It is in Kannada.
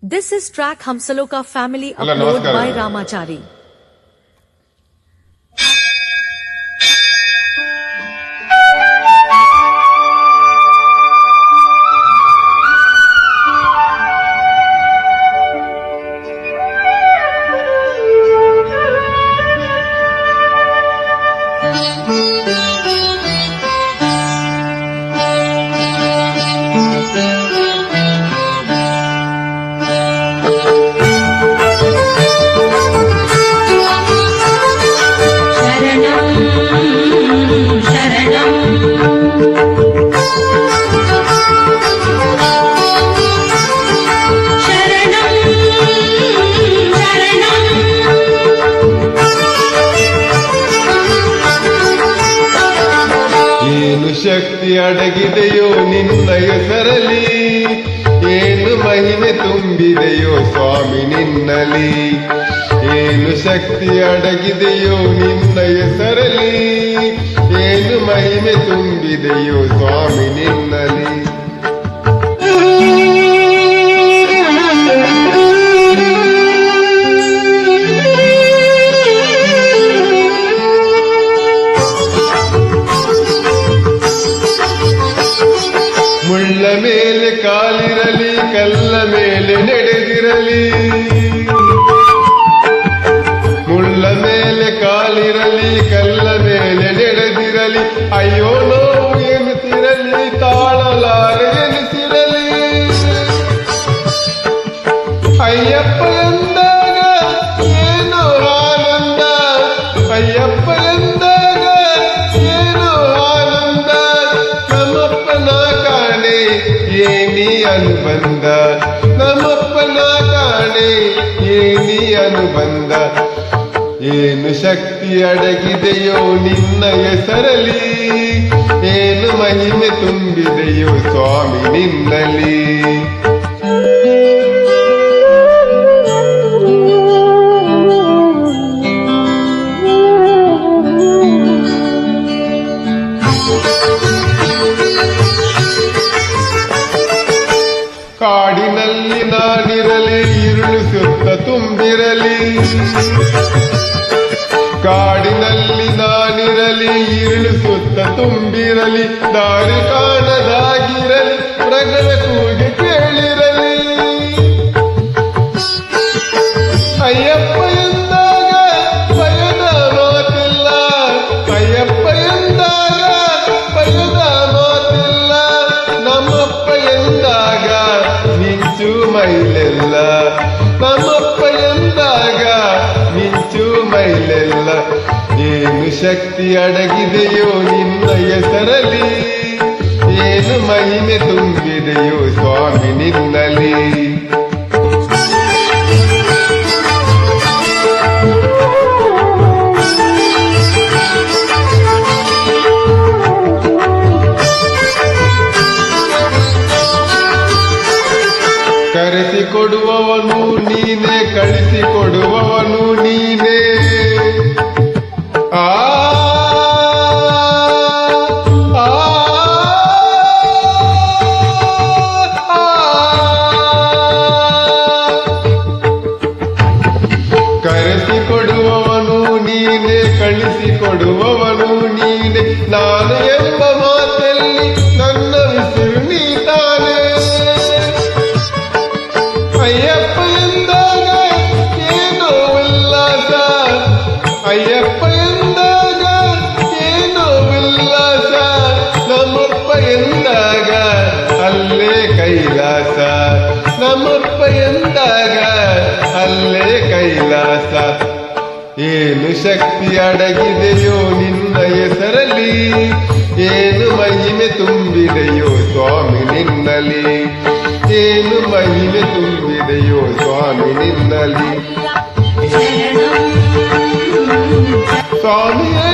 This is track Hamsaloka family upload by Ramachari. ಶಕ್ತಿ ಅಡಗಿದೆಯೋ ನಿನ್ನ ಹೆಸರಲಿ, ಏನು ಮಹಿಮೆ ತುಂಬಿದೆಯೋ ಸ್ವಾಮಿ ನಿನ್ನಲಿ. ಏನು ಶಕ್ತಿ ಅಡಗಿದೆಯೋ ನಿನ್ನ ಹೆಸರಲಿ, ಏನು ಮಹಿಮೆ ತುಂಬಿದೆಯೋ ಸ್ವಾಮಿ ನಿನ್ನಲಿ. ಮುಳ್ಳ ಮೇಲೆ ಕಾಲಿರಲಿ, ಕಲ್ಲ ಮೇಲೆ ನಡೆದಿರಲಿ. ಮುಳ್ಳ ಮೇಲೆ ಕಾಲಿರಲಿ, ಕಲ್ಲ ಮೇಲೆ ನಡೆದಿರಲಿ. ಅಯ್ಯೋ ನೋವು ಎನ್ನುತ್ತಿರಲಿ, ತಾಳಲಾರೆ ಎನಿಸಿರಲಿ. ಅಯ್ಯಪ್ಪ ಎಂದಾಗ ಏನು ಆನಂದ, ಅಯ್ಯಪ್ಪ ಎಂದಾಗ ಏನು ಆನಂದ. ನಮ್ಮಪ್ಪನ ಕಾಣೆ ಏನಿ ಅನುಬಂಧ, ನಮ್ಮಪ್ಪನ ಕಾಣೆ ಏನಿ ಅನುಬಂಧ. ಏನು ಶಕ್ತಿ ಅಡಗಿದೆಯೋ ನಿನ್ನ ಹೆಸರಲಿ, ಏನು ಮಹಿಮೆ ತುಂಬಿದೆಯೋ ಸ್ವಾಮಿ ನಿನ್ನಲಿ. ಕಾಡಿನಲ್ಲಿ ನಾನಿರಲಿ, ഇരുಳು ಸುತ್ತ ತುಂಬಿರಲಿ. ಕಾಡಿನಲ್ಲಿ ನಾನಿರಲಿ, ഇരുಳು ಸುತ್ತ ತುಂಬಿರಲಿ. ದಾರಿ ಕಾಣದಾಗಿರಲಿ, ಮೃಗದ ಕೂಗಿ ಕೇಳಿರಲಿ. ಅಯ್ಯಪ್ಪ ಎಂದಾಗ ಭಯದ ಮಾತಿಲ್ಲ, ಅಯ್ಯಪ್ಪ ಎಂದಾಗ ಭಯದ ಮಾತಿಲ್ಲ. ನಮ್ಮಪ್ಪ ಎಂದಾಗ ಮಿಂಚು ಮೈಲೆಲ್ಲ, ನಮ್ಮಪ್ಪ ಎಂದಾಗ ಮಿಂಚು ಮೈಲೆಲ್ಲ. ಏನು ಶಕ್ತಿ ಅಡಗಿದೆಯೋ ನಿನ್ನ ಹೆಸರಲಿ, ಏನು ಮಹಿಮೆ ತುಂಬಿದೆಯೋ ಸ್ವಾಮಿ ನಿನ್ನಲಿ. ಕರೆಸಿಕೊಡುವವನು ನೀನೇ, ಕಳಿಸಿಕೊಡುವವನು ನೀನೇ. ಆ ಕರೆಸಿಕೊಡುವವನು ನೀನೇ, ಕಳಿಸಿಕೊಡುವವನು ನೀನೇ. ನಾನು ಎಂಬ ಮಾತಲ್ಲಿ ನನ್ನ ಉಸಿರು ನೀ ತಾನೇ. ಅಯ್ಯಪ್ಪ ಎಂದಾಗ ಏನೋ ಉಲ್ಲಾಸ, ಅಯ್ಯಪ್ಪ ಎಂದಾಗ ಏನೋ ಉಲ್ಲಾಸ. ನಮ್ಮಪ್ಪ ಎಂದಾಗ ಅಲ್ಲೇ ಕೈಲಾಸ, ನಮ್ಮಪ್ಪ ಎಂದಾಗ ಅಲ್ಲೇ ಕೈಲಾಸ. ಏನು ಶಕ್ತಿ ಅಡಗಿದೆಯೋ ನಿನ್ನ ಹೆಸರಲಿ, ಏನು ಮಹಿಮೆ ತುಂಬಿದೆಯೋ ಸ್ವಾಮಿ ನಿನ್ನಲಿ. ಏನು ಮಹಿಮೆ ತುಂಬಿದೆಯೋ ಸ್ವಾಮಿ ನಿನ್ನಲಿ. ಸ್ವಾಮಿಯೇ